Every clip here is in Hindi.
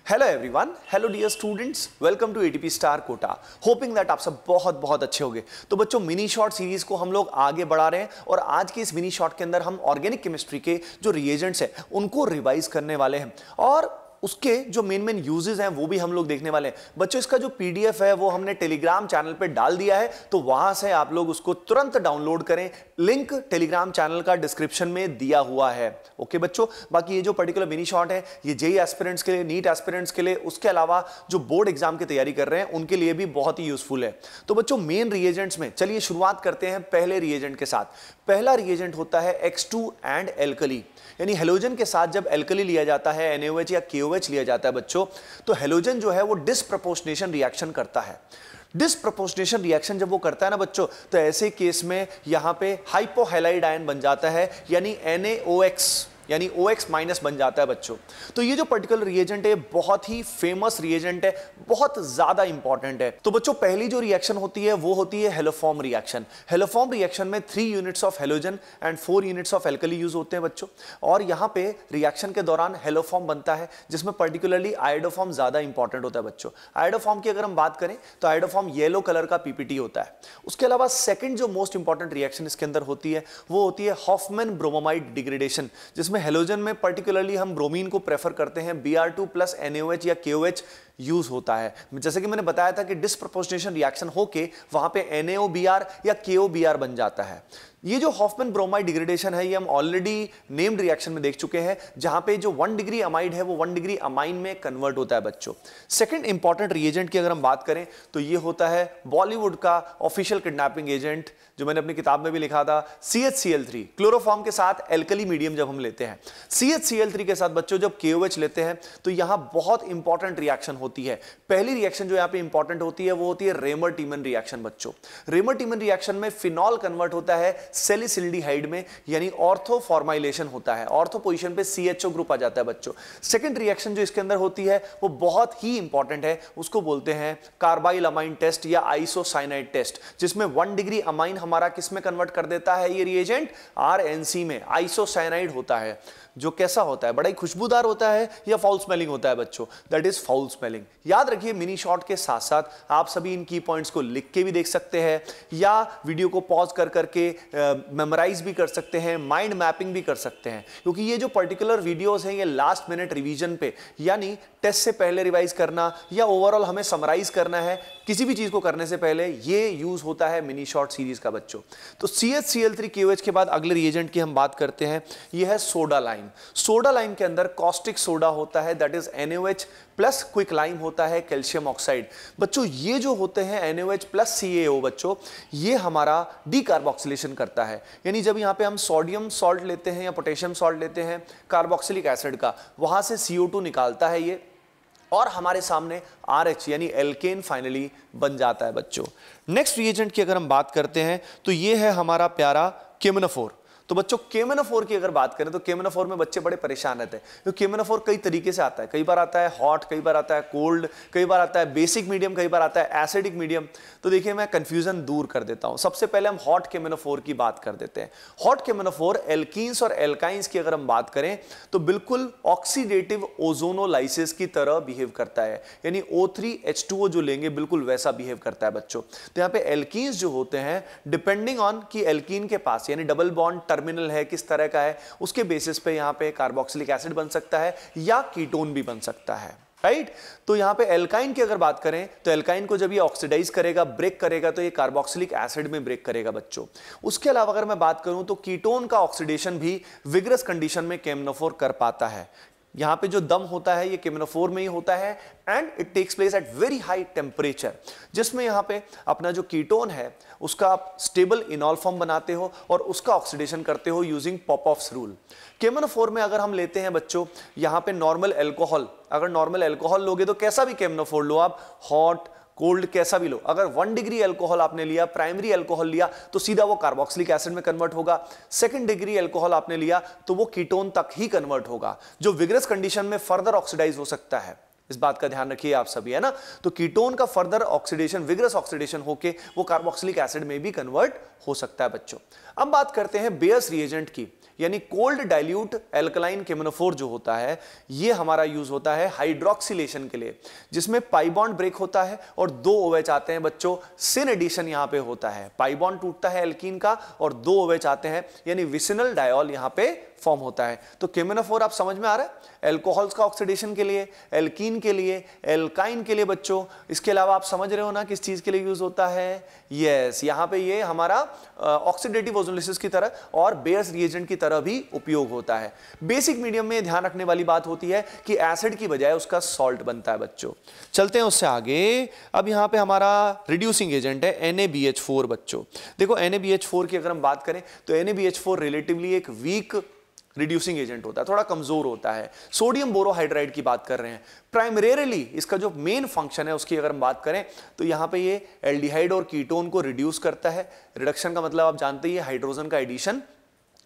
Hello everyone, hello dear students, welcome to ATP star Kota. Hoping that आप सब बहुत बहुत अच्छे होंगे। तो बच्चों, मिनी शॉर्ट सीरीज को हम लोग आगे बढ़ा रहे हैं और आज के इस मिनी शॉर्ट के अंदर हम ऑर्गेनिक केमिस्ट्री के जो रिएजेंट्स हैं उनको रिवाइज करने वाले हैं और उसके जो मेन यूजेस हैं वो भी हम लोग देखने वाले हैं। बच्चों, इसका जो पीडीएफ है वो हमने टेलीग्राम चैनल पे डाल दिया है, तो वहां से आप लोग उसको तुरंत डाउनलोड करें। लिंक टेलीग्राम चैनल का डिस्क्रिप्शन में दिया हुआ है। ओके बच्चों, बाकी ये जो पर्टिकुलर मिनी शॉर्ट है ये जेईई एस्पिरेंट्स के लिए, नीट एस्पिरेंट्स के लिए, उसके अलावा जो बोर्ड एग्जाम की तैयारी कर रहे हैं उनके लिए भी बहुत ही यूजफुल है। तो बच्चों, मेन रिएजेंट्स में चलिए शुरुआत करते हैं पहले रिएजेंट के साथ। पहला रिएजेंट होता है X2 एंड एल्कली, यानी हेलोजन के साथ जब एल्कली लिया जाता है, NaOH या KOH लिया जाता है बच्चों, तो हेलोजन जो है वो डिसप्रपोर्शनेशन रिएक्शन करता है। डिसप्रपोर्शनेशन रिएक्शन जब वो करता है ना बच्चों, तो ऐसे केस में यहां पे हाइपोहैलाइड आयन बन जाता है, यानी NaOX यानी OX माइनस बन जाता है बच्चों। तो ये जो पर्टिकुलर रिएजेंट है बहुत ही फेमस रिएजेंट है, बहुत ज्यादा इंपॉर्टेंट है। तो बच्चों, पहली जो रिएक्शन होती है वो होती है हेलोफॉर्म रिएक्शन। हेलोफॉर्म रिएक्शन में 3 units of halogen and 4 units of alkali use होते हैं बच्चों। और यहाँ पे रिएक्शन के दौरान हेलोफॉर्म बनता है जिसमें पर्टिकुलरली आयोडोफॉर्म ज्यादा इंपॉर्टेंट होता है बच्चों। आयोडोफॉर्म की अगर हम बात करें तो आयोडोफॉर्म येलो कलर का पीपीटी होता है। उसके अलावा सेकंड जो मोस्ट इंपॉर्टेंट रिएक्शन इसके अंदर होती है वो होती है हॉफमैन ब्रोमोमाइड डिग्रेडेशन, जिसमें हेलोजन में पर्टिकुलरली हम ब्रोमीन को प्रेफर करते हैं, Br2 प्लस NaOH या KOH यूज होता है। जैसे कि मैंने बताया था कि डिसप्रपोर्शनेशन रिएक्शन होके वहां पे NaOBr या KOBr बन जाता है। ये जो हॉफमैन ब्रोमाइड डिग्रेडेशन है ये हम ऑलरेडी नेम्ड रिएक्शन में देख चुके हैं, जहां पे जो 1 डिग्री अमाइड है वो 1 डिग्री अमाइन में कन्वर्ट होता है बच्चों। सेकंड इंपॉर्टेंट रिएजेंट की अगर हम बात करें तो ये होता है बॉलीवुड का ऑफिशियल किडनैपिंग एजेंट, जो मैंने अपनी किताब में भी लिखा था, CHCl3। क्लोरोफॉर्म के साथ एल्कली मीडियम जब हम लेते हैं, CHCl3 के साथ बच्चों जब KOH लेते हैं तो यहां बहुत इंपॉर्टेंट रिएक्शन होती है। पहली रिएक्शन जो यहां पे इंपॉर्टेंट होती है वो होती है रेमर टीमन रिएक्शन बच्चों। रेमर टीमन रिएक्शन में फिनॉल कन्वर्ट होता है सैलिसिल्डिहाइड में, यानी ऑर्थो फॉर्माइलेशन होता है। ऑर्थो पोजीशन पे CHO ग्रुप आ जाता है बच्चों। सेकंड रिएक्शन जो इसके अंदर होती है वो बहुत ही इंपॉर्टेंट है, उसको बोलते हैं कार्बाइल अमाइन टेस्ट या आइसोसाइनाइड टेस्ट, जिसमें 1 डिग्री अमाइन हमारा किस में कन्वर्ट कर देता है ये रिएजेंट, RNC में। आइसोसाइनाइड होता है जो कैसा होता है, बड़ा ही खुशबूदार होता है या फाउल स्मेलिंग होता है बच्चों, दैट इज फाउल स्मेलिंग। याद रखिए, मिनी शॉर्ट के साथ साथ आप सभी इन की पॉइंट्स को लिख के भी देख सकते हैं या वीडियो को पॉज कर करके मेमोराइज भी कर सकते हैं, माइंड मैपिंग भी कर सकते हैं, क्योंकि ये जो पर्टिकुलर वीडियोस हैं ये लास्ट मिनट रिवीजन पे, यानी टेस्ट से पहले रिवाइज करना या ओवरऑल हमें समराइज करना है किसी भी चीज को करने से पहले, ये यूज होता है मिनी शॉर्ट सीरीज का बच्चों। तो CHCl3 KOH के बाद अगले रिएजेंट की हम बात करते हैं, यह है सोडा लाइम। सोडा लाइम के अंदर कॉस्टिक सोडा होता है, that is NaOH plus quick lime होता है कैल्शियम ऑक्साइड। बच्चों, ये जो होते हैं NaOH प्लस CaO बच्चों, ये हमारा डीकार्बोक्सिलेशन करता है, यानी जब यहाँ पे हम सोडियम सॉल्ट लेते हैं या पोटेशियम सॉल्ट लेते हैं कार्बोक्सिलिक एसिड का, वहां से CO2 निकालता है ये और हमारे सामने RH यानी एल्केन फाइनली बन जाता है बच्चों। नेक्स्ट रिएजेंट की अगर हम बात करते हैं तो ये है हमारा प्यारा केमनोफोर। तो बच्चों, केमनोफोर की अगर बात करें तो केमनोफोर में बच्चे बड़े परेशान रहते हैं, क्योंकि केमनोफोर कई तरीके से आता है। कई बार आता है हॉट, कई बार आता है कोल्ड, कई बार आता है बेसिक मीडियम, कई बार आता है एसिडिक मीडियम। तो देखिए, मैं कंफ्यूजन दूर कर देता हूं। सबसे पहले हम हॉट केमनोफोर की बात कर देते हैं। हॉट केमनोफोर एल्कीन्स और एल्काइंस की अगर हम बात करें तो बिल्कुल ऑक्सीडेटिव ओजोनोलाइसिस की तरह बिहेव करता है, यानी O3H2O जो लेंगे बिल्कुल वैसा बिहेव करता है बच्चों। तो यहाँ पे एल्कीन्स जो होते हैं, डिपेंडिंग ऑन कि एल्कीन के पास यानी डबल बॉन्ड टर्मिनल है किस तरह का है, उसके बेसिस पे यहां पे कार्बोक्सिलिक एसिड बन सकता है या कीटोन भी बन सकता है, राइट। तो यहां पे एल्काइन की अगर बात करें तो एल्काइन को जब ये ऑक्सीडाइज करेगा, ब्रेक करेगा, तो ये कार्बोक्सिलिक एसिड में ब्रेक करेगा बच्चों। उसके अलावा अगर मैं बात करूं तो कीटोन का ऑक्सीडेशन भी विग्रस कंडीशन में केमनोफोर कर पाता है। यहां पे जो दम होता है ये केमनोफोर में ही होता है and it takes place at very high temperature, जिसमें यहां पे अपना जो कीटोन है उसका आप स्टेबल इनॉल फॉर्म बनाते हो और उसका ऑक्सीडेशन करते हो यूजिंग पॉपऑफ्स रूल। केमनोफोर में अगर हम लेते हैं बच्चों यहां पे नॉर्मल एल्कोहल, अगर नॉर्मल एल्कोहल लोगे तो कैसा भी केमनोफोर लो आप, हॉट कोल्ड कैसा भी लो, अगर 1 डिग्री अल्कोहल आपने लिया, प्राइमरी अल्कोहल लिया, तो सीधा वो कार्बोक्सिलिक एसिड में कन्वर्ट होगा। सेकंड डिग्री अल्कोहल आपने लिया तो वो कीटोन तक ही कन्वर्ट होगा, जो विग्रस कंडीशन में फर्दर ऑक्सीडाइज हो सकता है। इस बात का ध्यान रखिए आप सभी, है ना। तो कीटोन का फर्दर ऑक्सीडेशन, विग्रस ऑक्सीडेशन होके वो कार्बोक्सिलिक एसिड में भी कन्वर्ट हो सकता है बच्चों। अब बात करते हैं बेयर्स रिएजेंट की। यानी कोल्ड डाइल्यूट एल्कलाइन केमिनोफोर जो होता है, ये हमारा यूज होता है हाइड्रोक्सिलेशन के लिए, जिसमें पाई बॉन्ड ब्रेक होता है और 2 OH आते हैं बच्चों, सिन एडिशन यहां पे होता है, पाई बॉन्ड टूटता है एल्कीन का और 2 OH आते हैं, यानी विसिनल डायोल यहां पे फॉर्म होता है। तो केमिनोफोर आप समझ में आ रहा है, एल्कोहल्स का ऑक्सीडेशन के लिए, एल्कीन के लिए, एल्काइन के लिए बच्चों। इसके अलावा आप समझ रहे हो ना किस चीज के लिए यूज होता है? यस, यहां पे ये हमारा ऑक्सीडेटिव ओजोलिसिस की तरह और बेयर्स रिएजेंट की तरह भी उपयोग होता है। बेसिक मीडियम में ध्यान रखने वाली बात होती है कि एसिड की बजाय उसका सॉल्ट बनता है बच्चों। चलते हैं उससे आगे। अब यहां पे हमारा रिड्यूसिंग एजेंट है NaBH4 बच्चों। देखो NaBH4 की अगर हम बात करें तो NaBH4 रिलेटिवली एक वीक रिड्यूसिंग एजेंट होता है, थोड़ा कमजोर होता है। सोडियम बोरोहाइड्राइड की बात कर रहे हैं, प्राइमरीली इसका जो मेन फंक्शन है उसकी अगर हम बात करें तो यहां पे ये एल्डिहाइड और कीटोन को रिड्यूस करता है। रिडक्शन का मतलब आप जानते ही, हाइड्रोजन का एडिशन,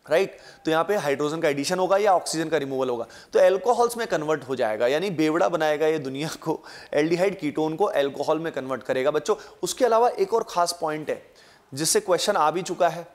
राइट? तो यहां पे हाइड्रोजन का एडिशन होगा या ऑक्सीजन का रिमूवल होगा, तो एल्कोहल्स में कन्वर्ट हो जाएगा, यानी बेवड़ा बनाएगा ये दुनिया को, एल्डिहाइड कीटोन को एल्कोहल में कन्वर्ट करेगा बच्चों। उसके अलावा एक और खास पॉइंट है जिससे क्वेश्चन आ भी चुका है,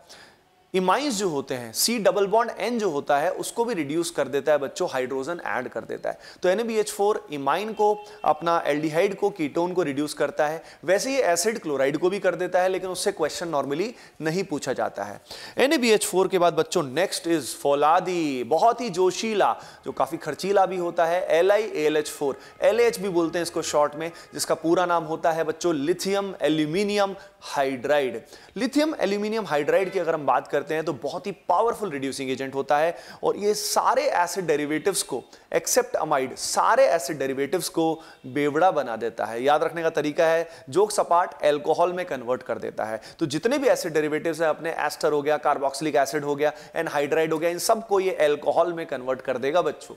इमाइंस जो होते हैं, C डबल बॉन्ड N जो होता है उसको भी रिड्यूस कर देता है बच्चों, हाइड्रोजन ऐड कर देता है। तो NaBH4 इमाइन को, अपना एल्डिहाइड को, कीटोन को रिड्यूस करता है। वैसे ही एसिड क्लोराइड को भी कर देता है, लेकिन उससे क्वेश्चन नॉर्मली नहीं पूछा जाता है। NaBH4 के बाद बच्चों नेक्स्ट इज फौलादी, बहुत ही जोशीला, जो काफी खर्चीला भी होता है, LiAlH4, LH भी बोलते हैं इसको शॉर्ट में, जिसका पूरा नाम होता है बच्चों lithium aluminium hydride. Lithium aluminium hydride की अगर हम बात करते हैं तो बहुत ही पावरफुल रिड्यूसिंग एजेंट होता है और ये सारे एसिड डेरिवेटिव्स को, एक्सेप्ट अमाइड, सारे एसिड डेरिवेटिव्स को बेवड़ा बना देता है। याद रखने का तरीका है, जोक सपाट एल्कोहल में कन्वर्ट कर देता है। तो जितने भी एसिड डेरिवेटिव्स हैं अपने, एस्टर हो गया, कार्बोक्सिलिक एसिड हो गया, एनहाइड्राइड हो गया, इन सबको ये एल्कोहल में कन्वर्ट कर देगा बच्चों।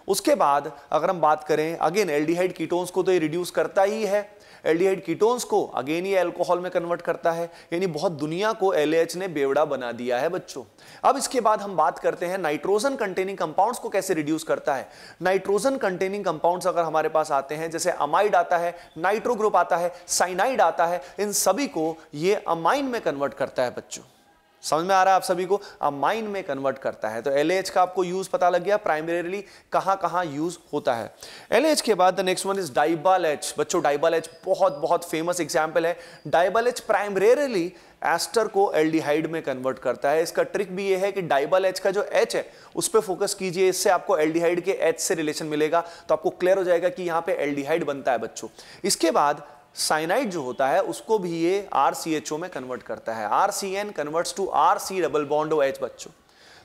उसके बाद अगर हम बात करें, अगेन एल्डिहाइड कीटोन्स को तो ये रिड्यूस करता ही है, एल्डिहाइड कीटोन्स को अगेन ये अल्कोहल में कन्वर्ट करता है, यानी बहुत दुनिया को LH ने बेवड़ा बना दिया है बच्चों। अब इसके बाद हम बात करते हैं नाइट्रोजन कंटेनिंग कंपाउंड्स को कैसे रिड्यूस करता है। नाइट्रोजन कंटेनिंग कंपाउंड्स अगर हमारे पास आते हैं, जैसे अमाइड आता है, नाइट्रो ग्रुप आता है, साइनाइड आता है, इन सभी को ये अमाइन में कन्वर्ट करता है बच्चों। समझ में आ रहा है आप सभी को? अमाइन में कन्वर्ट करता है। तो LH का आपको यूज पता लग गया, प्राइमरीली कहां कहां यूज होता है। LH के बाद the next one is डाइबाल H बच्चों। डाइबाल H बहुत बहुत फेमस एग्जांपल है। डाइबाल H प्राइमरीली एस्टर को एल्डिहाइड में कन्वर्ट करता है। इसका ट्रिक भी ये है कि डाइबाल H का जो H है उस पर फोकस कीजिए, इससे आपको एल्डिहाइड के H से रिलेशन मिलेगा, तो आपको क्लियर हो जाएगा कि यहां पे एल्डिहाइड बनता है बच्चों। इसके बाद साइनाइड जो होता है उसको भी ये RCHO में कन्वर्ट करता है, RCN converts to RC double bond OH बच्चों।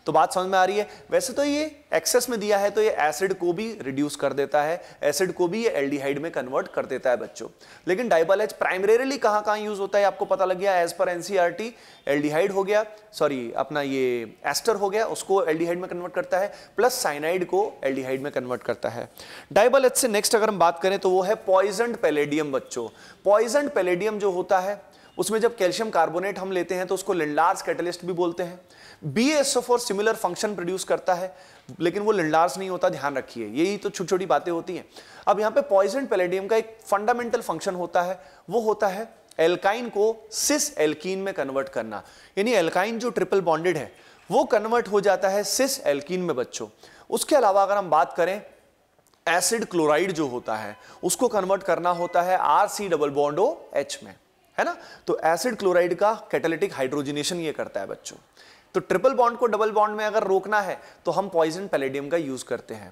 तो बात समझ में आ रही है? वैसे तो ये एक्सेस में दिया है तो ये एसिड को भी रिड्यूस कर देता है, एसिड को भी ये एल्डिहाइड में कन्वर्ट कर देता है बच्चों। लेकिन डाइबाल H प्राइमरीली कहां कहां यूज होता है आपको पता लग गया, एज पर NCERT एल्डिहाइड हो गया, सॉरी अपना ये एस्टर हो गया, उसको एल्डिहाइड में कन्वर्ट करता है, प्लस साइनाइड को एल्डिहाइड में कन्वर्ट करता है। डाइबाल H से नेक्स्ट अगर हम बात करें तो वो है पॉइजन्ड पैलेडियम बच्चों। पॉइजन्ड पैलेडियम जो होता है उसमें जब कैल्शियम कार्बोनेट हम लेते हैं तो उसको लिंडार्स कैटलिस्ट भी बोलते हैं। BaSO4 सिमिलर फंक्शन प्रोड्यूस करता है, लेकिन वो लिंडार्स नहीं होता, ध्यान रखिए, यही तो छोटी छोटी बातें होती हैं। अब यहाँ पे पॉइजन पैलेडियम का एक फंडामेंटल फंक्शन होता है, वो होता है एल्काइन को सिस एल्कीन में कन्वर्ट करना, यानी एल्काइन जो ट्रिपल बॉन्डेड है वो कन्वर्ट हो जाता है सिस एल्कीन में बच्चों। उसके अलावा अगर हम बात करें एसिड क्लोराइड जो होता है उसको कन्वर्ट करना होता है RC डबल बॉन्ड OH में, है ना। तो एसिड क्लोराइड का कैटालिटिक हाइड्रोजनेशन ये करता है बच्चों। तो ट्रिपल बॉन्ड को डबल बॉन्ड में अगर रोकना है तो हम पॉइजन पैलेडियम का यूज करते हैं।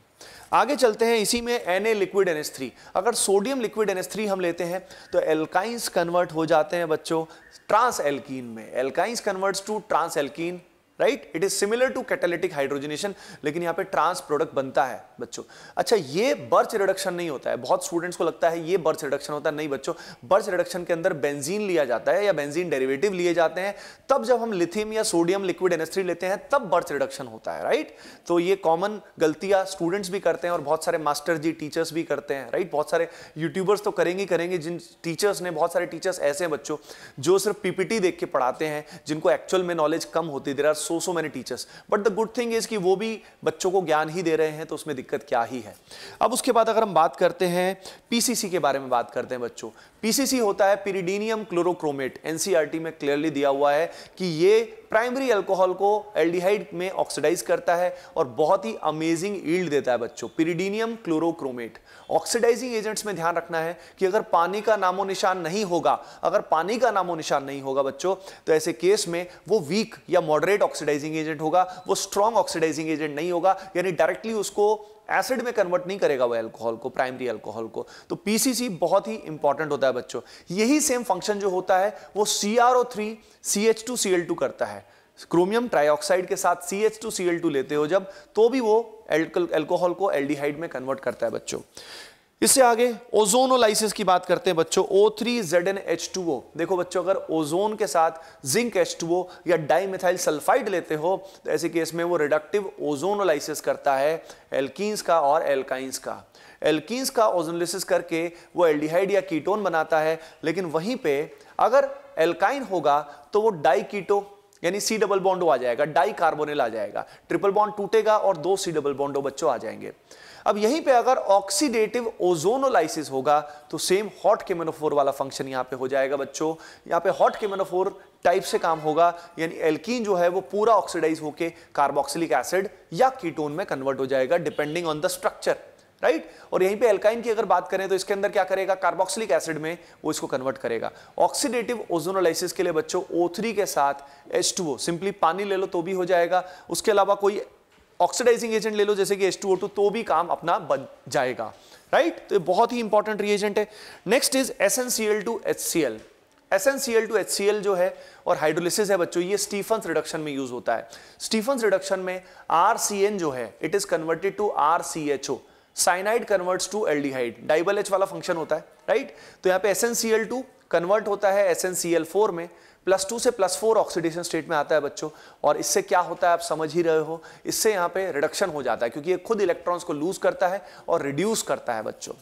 आगे चलते हैं, इसी में Na लिक्विड NH3, अगर सोडियम लिक्विड NH3 हम लेते हैं तो एल्काइंस कन्वर्ट हो जाते हैं बच्चों ट्रांस एल्कीन में, alkynes converts to trans alkene, right. It is similar to catalytic hydrogenation, लेकिन यहाँ पे ट्रांस प्रोडक्ट बनता है बच्चों। अच्छा, ये बर्च रिडक्शन नहीं होता है, बहुत स्टूडेंट्स को लगता है ये बर्च रिडक्शन होता है, नहीं बच्चों। बर्च रिडक्शन के अंदर बेंजीन लिया जाता है या बेंजीन डेरिवेटिव लिए जाते हैं, तब जब हम लिथियम या सोडियम लिक्विड NH3 लेते हैं तब बर्च रिडक्शन होता है, राइट। तो ये कॉमन गलतियां स्टूडेंट्स भी करते हैं और बहुत सारे मास्टर जी टीचर्स भी करते हैं, राइट। बहुत सारे यूट्यूबर्स तो करेंगे, जिन टीचर्स ने, बहुत सारे टीचर्स ऐसे हैं बच्चों जो सिर्फ PPT देख के पढ़ाते हैं, जिनको एक्चुअल में नॉलेज कम होती, there are so many teachers, but the good thing is कि वो भी बच्चों को ज्ञान ही दे रहे हैं, तो उसमें दिक्कत क्या ही है। अब उसके बाद अगर हम बात करते हैं PCC के बारे में बात करते हैं बच्चों। PCC होता है पिरिडीनियम क्लोरोक्रोमेट, NCERT में क्लियरली दिया हुआ है कि ये प्राइमरी अल्कोहल को एल्डिहाइड में ऑक्सीडाइज करता है और बहुत ही अमेजिंग यील्ड देता है बच्चों, पिरिडीनियम क्लोरोक्रोमेट। ऑक्सीडाइजिंग एजेंट्स में ध्यान रखना है कि अगर पानी का नामो निशान नहीं होगा, अगर पानी का नामो निशान नहीं होगा बच्चों, तो ऐसे केस में वो वीक या मॉडरेट ऑक्सीडाइजिंग एजेंट होगा, वो स्ट्रॉन्ग ऑक्सीडाइजिंग एजेंट नहीं होगा, यानी डायरेक्टली उसको एसिड में कन्वर्ट नहीं करेगा वो अल्कोहल को, प्राइमरी अल्कोहल को। तो पीसीसी बहुत ही इंपॉर्टेंट होता है बच्चों। यही सेम फंक्शन जो होता है वो CrO3 CH2Cl2 करता है। क्रोमियम ट्राइऑक्साइड के साथ CH2Cl2 लेते हो जब, तो भी वो अल्कोहल को एल्डिहाइड में कन्वर्ट करता है बच्चों। इससे आगे ओजोनोलाइसिस की बात करते हैं बच्चों, O3ZnH2O। देखो बच्चों, अगर ओजोन के साथ जिंक H2O या डाइमिथाइल सल्फाइड लेते हो तो ऐसे केस में वो रिडक्टिव ओजोनोलाइसिस करता है एल्कीन्स का और एल्काइंस का। एल्कीन्स का ओजोनोलाइसिस करके वो एल्डिहाइड या कीटोन बनाता है, लेकिन वहीं पे अगर एल्काइन होगा तो वो डाई कीटो यानी C डबल बॉन्डो आ जाएगा, डाई कार्बोनिल आ जाएगा, ट्रिपल बॉन्ड टूटेगा और 2 C डबल बॉन्डो बच्चों आ जाएंगे। अब यहीं पे अगर ऑक्सीडेटिव ओजोनोलाइसिस होगा तो सेम हॉट केमेनोफोर वाला फंक्शन यहां पे हो जाएगा बच्चों। यहां पे हॉट केमेनोफोर टाइप से काम होगा, यानी एल्कीन जो है वो पूरा ऑक्सीडाइज होके कार्बोक्सिलिक एसिड या कीटोन में कन्वर्ट हो जाएगा depending on the structure, right. और यहीं पे एल्काइन की अगर बात करें तो इसके अंदर क्या करेगा, कार्बोक्सिलिक एसिड में वो इसको कन्वर्ट करेगा। ऑक्सीडेटिव ओजोनोलाइसिस के लिए बच्चों O3 के साथ H2O, सिंपली पानी ले लो तो भी हो जाएगा, उसके अलावा कोई ऑक्सीडाइजिंग एजेंट ले लो जैसे कि H2O2, तो भी काम अपना बन जाएगा, राइट। तो ये बहुत ही इंपॉर्टेंट रिएजेंट है। Next is SnCl2HCl। SnCl2HCl जो है और हाइड्रोलिसिस है बच्चों, ये स्टीफन्स रिडक्शन में यूज होता है। स्टीफन्स रिडक्शन में RCN जो है it is converted to RCHO, cyanide converts to aldehyde, डाइबल H वाला फंक्शन होता है, राइट। तो यहाँ पे SnCl2 कन्वर्ट होता है SnCl4 में, +2 से +4 ऑक्सीडेशन स्टेट में आता है बच्चों। और इससे क्या होता है आप समझ ही रहे हो, इससे यहाँ पे रिडक्शन हो जाता है क्योंकि ये खुद इलेक्ट्रॉन्स को लूज करता है और रिड्यूस करता है बच्चों।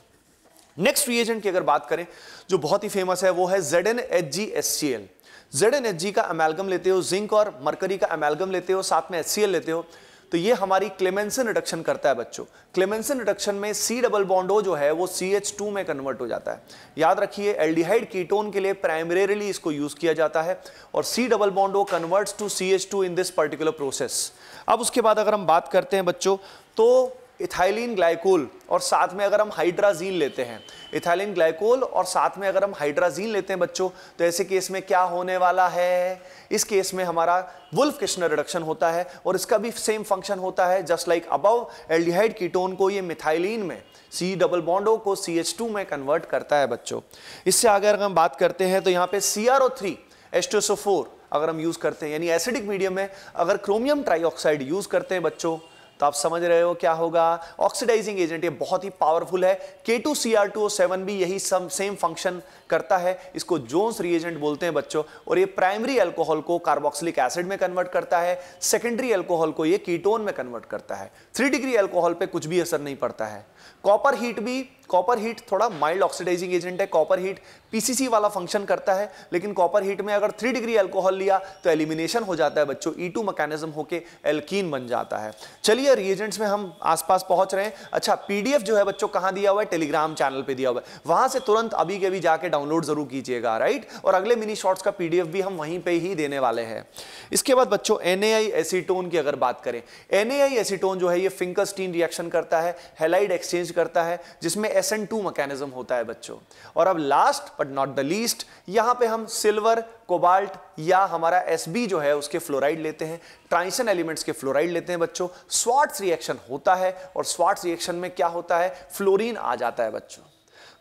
नेक्स्ट रिएजेंट की अगर बात करें जो बहुत ही फेमस है वो है ZnHgHCl। ZnHg का अमेल्गम लेते हो, जिंक और मरकरी का अमेल्गम लेते हो, साथ में HCl लेते हो, तो ये हमारी क्लेमेंसन रिडक्शन करता है बच्चों। क्लेमेंसन रिडक्शन में C डबल बॉन्ड O जो है वो CH2 में कन्वर्ट हो जाता है। याद रखिए एल्डिहाइड कीटोन के लिए प्राइमरीली इसको यूज किया जाता है और C double bond O converts to CH2 in this particular process. अब उसके बाद अगर हम बात करते हैं बच्चों तो इथाइलिन ग्लाइकोल और साथ में अगर हम हाइड्राजीन लेते हैं, इथाइलिन ग्लाइकोल और साथ में अगर हम हाइड्राजीन लेते हैं बच्चों, तो ऐसे केस में क्या होने वाला है, इस केस में हमारा वुल्फ किश्नर रिडक्शन होता है और इसका भी सेम फंक्शन होता है just like above. Aldehyde ketone को ये मिथाइलिन में C डबल बॉन्डो को CH2 में कन्वर्ट करता है बच्चों। इससे आगे अगर हम बात करते हैं तो यहाँ पे CrO3 H2SO4 अगर हम यूज करते हैं, यानी एसिडिक मीडियम में अगर क्रोमियम ट्राइऑक्साइड यूज करते हैं बच्चों, तो आप समझ रहे हो क्या होगा, ऑक्सीडाइजिंग एजेंट ये बहुत ही पावरफुल है। K2Cr2O7 भी यही सेम फंक्शन करता है, इसको जोन्स रिएजेंट बोलते हैं बच्चों। और ये प्राइमरी अल्कोहल को कार्बोक्सिलिक एसिड में कन्वर्ट करता है, सेकेंडरी अल्कोहल को ये कीटोन में कन्वर्ट करता है। 3 डिग्री अल्कोहल पे कुछ भी असर नहीं पड़ता है। कॉपर हीट थोड़ा माइल्ड ऑक्सीडाइजिंग एजेंट है। कॉपर हीट पीसीसी वाला फंक्शन करता है, लेकिन कॉपर हीट में अगर 3 डिग्री अल्कोहल लिया तो एलिमिनेशन हो जाता है बच्चों, E2 मैकेनिज्म होके एल्कीन बन जाता है। चलिए रिएजेंट्स में हम आसपास पहुंच रहे हैं। अच्छा, पीडीएफ जो है बच्चों कहां दिया हुआ है, टेलीग्राम चैनल पे दिया हुआ है, वहां से तुरंत अभी के अभी जाके डाउनलोड जरूर कीजिएगा, राइट। और अगले मिनी शॉर्ट्स का पीडीएफ भी हम वहीं पे ही देने वाले हैं। इसके बाद बच्चों NaI एसीटोन की अगर बात करें, NaI एसीटोन जो है ये फिंकरस्टीन रिएक्शन करता है, हैलाइड एक्सचेंज करता है, जिसमें SN2 मैकेनिज्म होता है बच्चों। और अब last but not the least, यहां पे हम सिल्वर, कोबाल्ट या हमारा Sb जो है उसके फ्लोराइड लेते हैं, ट्रांजिशन एलिमेंट्स के फ्लोराइड लेते हैं बच्चों। स्वार्ट्ज रिएक्शन होता है और स्वार्ट्ज रिएक्शन में क्या होता है, फ्लोरीन आ जाता है बच्चों।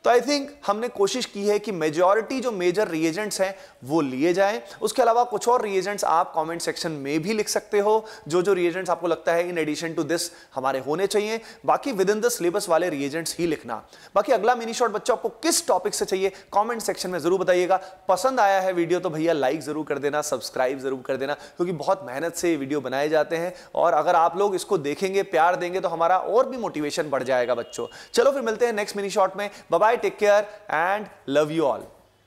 तो आई थिंक हमने कोशिश की है कि मेजॉरिटी जो मेजर रिएजेंट्स हैं वो लिए जाएं। उसके अलावा कुछ और रिएजेंट्स आप कमेंट सेक्शन में भी लिख सकते हो, जो रिएजेंट्स आपको लगता है इन एडिशन टू दिस हमारे होने चाहिए। बाकी विद इन द सिलेबस वाले रिएजेंट्स ही लिखना। बाकी अगला मिनी शॉर्ट बच्चों आपको किस टॉपिक से चाहिए कमेंट सेक्शन में जरूर बताइएगा। पसंद आया है वीडियो तो भैया लाइक जरूर कर देना, सब्सक्राइब जरूर कर देना, क्योंकि बहुत मेहनत से ये वीडियो बनाए जाते हैं और अगर आप लोग इसको देखेंगे, प्यार देंगे तो हमारा और भी मोटिवेशन बढ़ जाएगा बच्चों। चलो फिर मिलते हैं नेक्स्ट मिनी शॉर्ट में। Bye bye, take care and love you all.